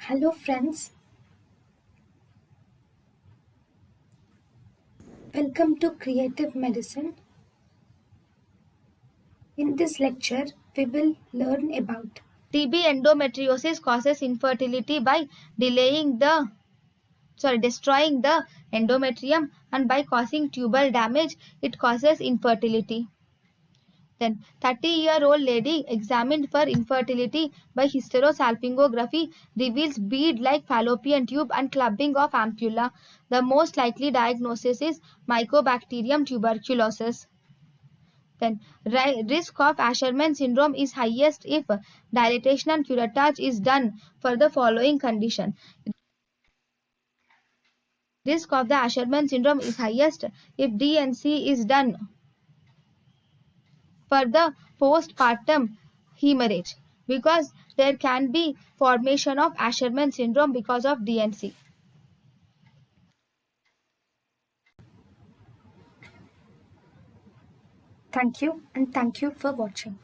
Hello friends, welcome to Creative Medicine. In this lecture, we will learn about TB endometriosis causes infertility by destroying the endometrium, and by causing tubal damage it causes infertility. Then 30-year-old lady examined for infertility by hysterosalpingography reveals bead-like fallopian tube and clubbing of ampulla. The most likely diagnosis is Mycobacterium tuberculosis. Then risk of Asherman syndrome is highest if dilatation and curettage is done for the following condition. Risk of the Asherman syndrome is highest if DNC is done for the postpartum hemorrhage, because there can be formation of Asherman syndrome because of DNC. thank you and thank you for watching.